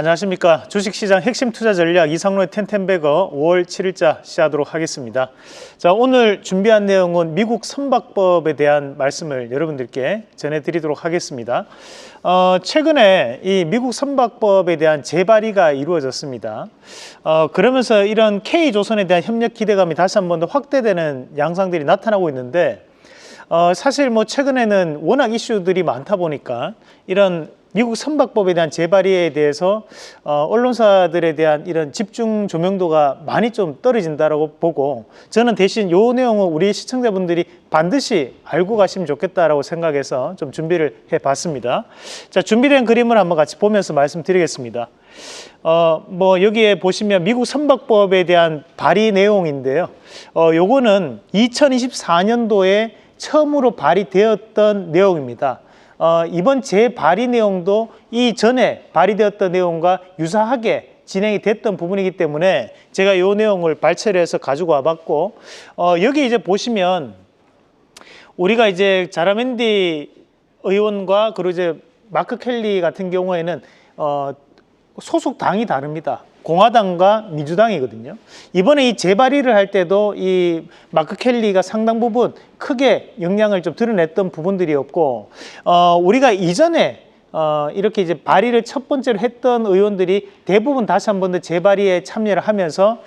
안녕하십니까. 주식시장 핵심 투자 전략 이상로의 텐텐베거 5월 7일자 시작하도록 하겠습니다. 자, 오늘 준비한 내용은 미국 선박법에 대한 말씀을 여러분들께 전해드리도록 하겠습니다. 최근에 이 미국 선박법에 대한 재발의가 이루어졌습니다. 그러면서 이런 K조선에 대한 협력 기대감이 다시 한 번 더 확대되는 양상들이 나타나고 있는데, 사실 최근에는 워낙 이슈들이 많다 보니까 이런 미국 선박법에 대한 재발의에 대해서 언론사들에 대한 이런 집중 조명도가 많이 좀 떨어진다라고 보고, 저는 대신 이 내용을 우리 시청자분들이 반드시 알고 가시면 좋겠다라고 생각해서 좀 준비를 해봤습니다. 자, 준비된 그림을 한번 같이 보면서 말씀드리겠습니다. 여기에 보시면 미국 선박법에 대한 발의 내용인데요. 요거는 2024년도에 처음으로 발의되었던 내용입니다. 이번 재발의 내용도 이전에 발의되었던 내용과 유사하게 진행이 됐던 부분이기 때문에 제가 이 내용을 발췌를 해서 가지고 와봤고, 여기 이제 보시면 우리가 이제 자라맨디 의원과 그리고 이제 마크 켈리 같은 경우에는 소속 당이 다릅니다. 공화당과 민주당이거든요. 이번에 이 재발의를 할 때도 이 마크 켈리가 상당 부분 크게 영향을 좀 드러냈던 부분들이었고, 우리가 이전에 이렇게 이제 발의를 첫 번째로 했던 의원들이 대부분 다시 한 번 더 재발의에 참여를 하면서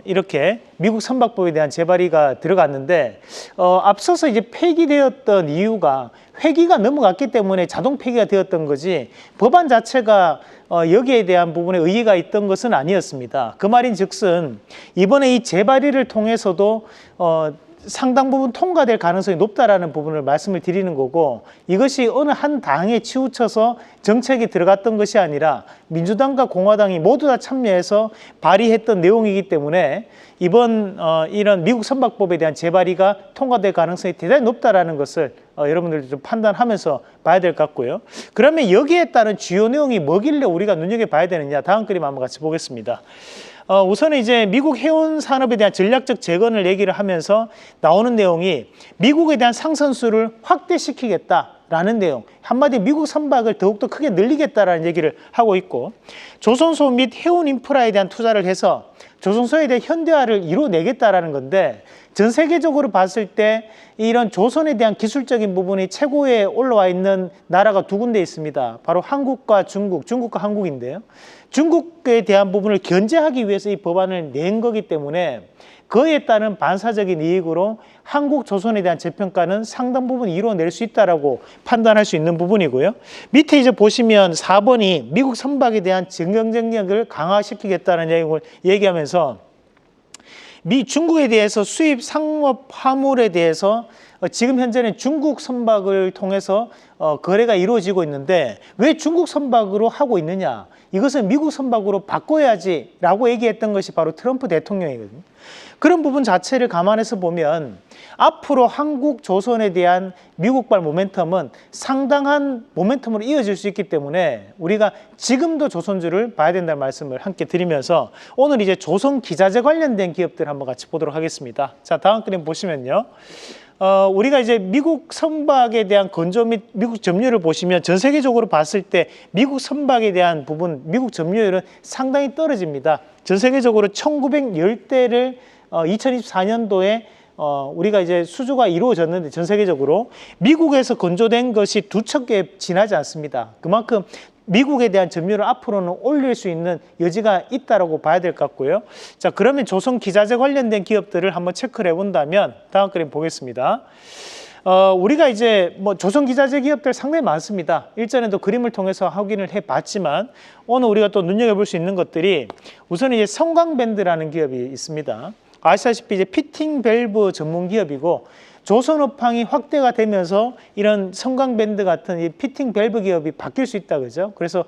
이렇게 미국 선박법에 대한 재발의가 들어갔는데, 앞서서 이제 폐기되었던 이유가 회기가 넘어갔기 때문에 자동 폐기가 되었던 거지, 법안 자체가 여기에 대한 부분에 의의가 있던 것은 아니었습니다. 그 말인즉슨 이번에 이 재발의를 통해서도 상당 부분 통과될 가능성이 높다라는 부분을 말씀을 드리는 거고, 이것이 어느 한 당에 치우쳐서 정책이 들어갔던 것이 아니라 민주당과 공화당이 모두 다 참여해서 발의했던 내용이기 때문에 이번 이런 미국 선박법에 대한 재발의가 통과될 가능성이 대단히 높다라는 것을 여러분들도 좀 판단하면서 봐야 될 것 같고요. 그러면 여기에 따른 주요 내용이 뭐길래 우리가 눈여겨봐야 되느냐, 다음 그림 한번 같이 보겠습니다. 우선은 이제 미국 해운 산업에 대한 전략적 재건을 얘기를 하면서 나오는 내용이 미국에 대한 상선수를 확대시키겠다라는 내용, 한마디 미국 선박을 더욱더 크게 늘리겠다라는 얘기를 하고 있고, 조선소 및 해운 인프라에 대한 투자를 해서 조선소에 대한 현대화를 이뤄내겠다라는 건데, 전 세계적으로 봤을 때 이런 조선에 대한 기술적인 부분이 최고에 올라와 있는 나라가 두 군데 있습니다. 바로 한국과 중국, 중국과 한국인데요. 중국에 대한 부분을 견제하기 위해서 이 법안을 낸 거기 때문에 그에 따른 반사적인 이익으로 한국 조선에 대한 재평가는 상당 부분 이뤄낼 수 있다라고 판단할 수 있는 부분이고요. 밑에 이제 보시면 4번이 미국 선박에 대한 경쟁력을 강화시키겠다는 내용을 얘기하면서 중국에 대해서 수입 상업 화물에 대해서 지금 현재는 중국 선박을 통해서 거래가 이루어지고 있는데, 왜 중국 선박으로 하고 있느냐, 이것은 미국 선박으로 바꿔야지 라고 얘기했던 것이 바로 트럼프 대통령이거든요. 그런 부분 자체를 감안해서 보면 앞으로 한국 조선에 대한 미국발 모멘텀은 상당한 모멘텀으로 이어질 수 있기 때문에 우리가 지금도 조선주를 봐야 된다는 말씀을 함께 드리면서, 오늘 이제 조선 기자재 관련된 기업들 한번 같이 보도록 하겠습니다. 자, 다음 그림 보시면요. 우리가 이제 미국 선박에 대한 건조 및 미국 점유율을 보시면 전 세계적으로 봤을 때 미국 선박에 대한 부분, 미국 점유율은 상당히 떨어집니다. 전 세계적으로 1910대를 2024년도에 우리가 이제 수주가 이루어졌는데, 전 세계적으로 미국에서 건조된 것이 2,000개 지나지 않습니다. 그만큼 미국에 대한 점유율을 앞으로는 올릴 수 있는 여지가 있다라고 봐야 될 것 같고요. 자, 그러면 조선 기자재 관련된 기업들을 한번 체크를 해본다면 다음 그림 보겠습니다. 우리가 이제 조선 기자재 기업들 상당히 많습니다. 일전에도 그림을 통해서 확인을 해봤지만 오늘 우리가 또 눈여겨볼 수 있는 것들이, 우선 이제 성광밴드라는 기업이 있습니다. 아시다시피 이제 피팅 밸브 전문 기업이고, 조선 업황이 확대가 되면서 이런 성광밴드 같은 이 피팅 밸브 기업이 바뀔 수 있다, 그죠? 그래서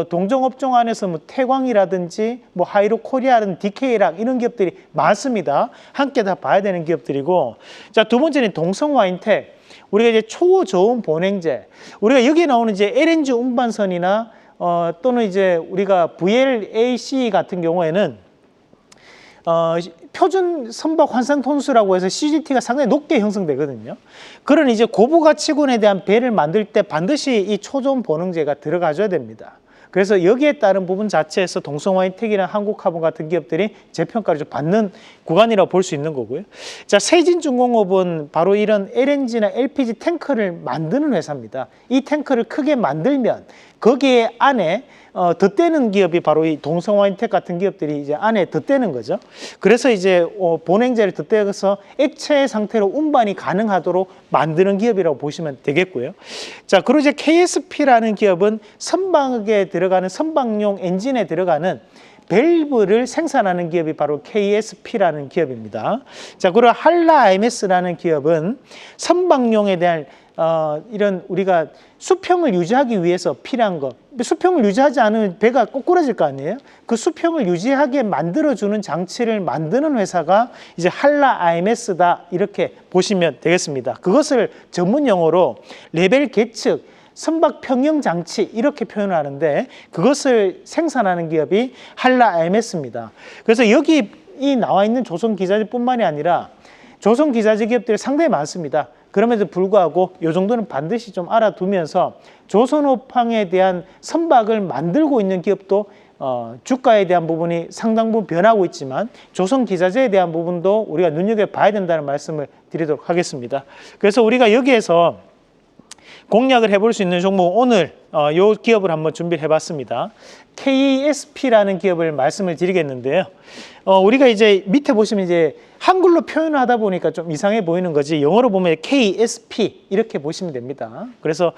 동종업종 안에서 태광이라든지 하이로 코리아라든지 DK락 이런 기업들이 많습니다. 함께 다 봐야 되는 기업들이고, 자, 두 번째는 동성와인텍. 우리가 이제 초저온 보냉제, 우리가 여기에 나오는 이제 LNG 운반선이나 또는 이제 우리가 VLAC 같은 경우에는 표준 선박 환상 톤수라고 해서 CGT가 상당히 높게 형성되거든요. 그런 이제 고부가치군에 대한 배를 만들 때 반드시 이 초저온 보냉제가 들어가줘야 됩니다. 그래서 여기에 따른 부분 자체에서 동성와인텍이나 한국화분 같은 기업들이 재평가를 좀 받는 구간이라고 볼 수 있는 거고요. 자, 세진중공업은 바로 이런 LNG나 LPG 탱커를 만드는 회사입니다. 이 탱커를 크게 만들면 거기에 안에 덧대는 기업이 바로 이 동성와인텍 같은 기업들이 이제 안에 덧대는 거죠. 그래서 이제 본행제를 덧대서 액체 상태로 운반이 가능하도록 만드는 기업이라고 보시면 되겠고요. 자, 그리고 이제 KSP라는 기업은 선박에 들어가는 선박용 엔진에 들어가는 밸브를 생산하는 기업이 바로 KSP라는 기업입니다. 자, 그리고 한라IMS라는 기업은 선박용에 대한 이런 우리가 수평을 유지하기 위해서 필요한 것, 수평을 유지하지 않으면 배가 꼬꾸라질 거 아니에요? 그 수평을 유지하게 만들어주는 장치를 만드는 회사가 이제 한라IMS다 이렇게 보시면 되겠습니다. 그것을 전문 용어로 레벨 계측, 선박 평형 장치 이렇게 표현을 하는데 그것을 생산하는 기업이 한라IMS입니다. 그래서 여기 이 나와 있는 조선기자재뿐만이 아니라 조선기자재 기업들이 상당히 많습니다. 그럼에도 불구하고 이 정도는 반드시 좀 알아두면서 조선업황에 대한 선박을 만들고 있는 기업도 주가에 대한 부분이 상당 부분 변하고 있지만 조선기자재에 대한 부분도 우리가 눈여겨봐야 된다는 말씀을 드리도록 하겠습니다. 그래서 우리가 여기에서 공략을 해볼 수 있는 종목 오늘 이 기업을 한번 준비를 해봤습니다. KSP라는 기업을 말씀을 드리겠는데요. 우리가 이제 밑에 보시면 이제 한글로 표현을 하다 보니까 좀 이상해 보이는 거지 영어로 보면 KSP 이렇게 보시면 됩니다. 그래서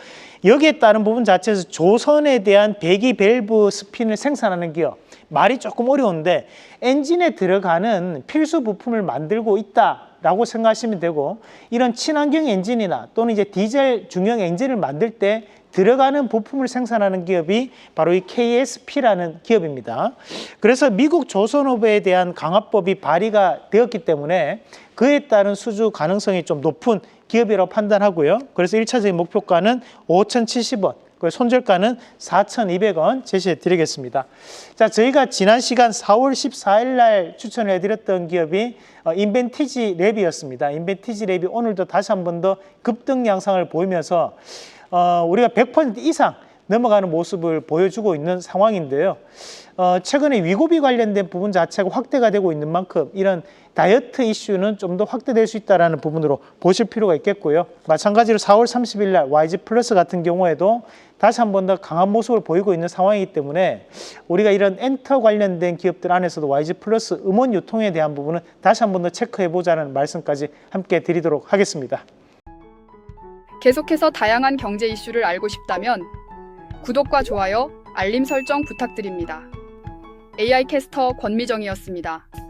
여기에 따른 부분 자체에서 조선에 대한 배기 밸브 스핀을 생산하는 기업 말이 조금 어려운데 엔진에 들어가는 필수 부품을 만들고 있다라고 생각하시면 되고 이런 친환경 엔진이나 또는 이제 디젤 중형 엔진을 만들 때 들어가는 부품을 생산하는 기업이 바로 이 KSP라는 기업입니다. 그래서 미국 조선업에 대한 강화법이 발의가 되었기 때문에 그에 따른 수주 가능성이 좀 높은 기업이라고 판단하고요. 그래서 1차적인 목표가는 5,070원, 손절가는 4,200원 제시해 드리겠습니다. 자, 저희가 지난 시간 4월 14일 날 추천을 해드렸던 기업이 인벤티지 랩이었습니다. 인벤티지 랩이 오늘도 다시 한 번 더 급등 양상을 보이면서 우리가 100% 이상 넘어가는 모습을 보여주고 있는 상황인데요. 최근에 위고비 관련된 부분 자체가 확대가 되고 있는 만큼 이런 다이어트 이슈는 좀 더 확대될 수 있다는 부분으로 보실 필요가 있겠고요. 마찬가지로 4월 30일 날 YG 플러스 같은 경우에도 다시 한 번 더 강한 모습을 보이고 있는 상황이기 때문에 우리가 이런 엔터 관련된 기업들 안에서도 YG 플러스 음원 유통에 대한 부분은 다시 한 번 더 체크해 보자는 말씀까지 함께 드리도록 하겠습니다. 계속해서 다양한 경제 이슈를 알고 싶다면 구독과 좋아요, 알림 설정 부탁드립니다. AI 캐스터 권미정이었습니다.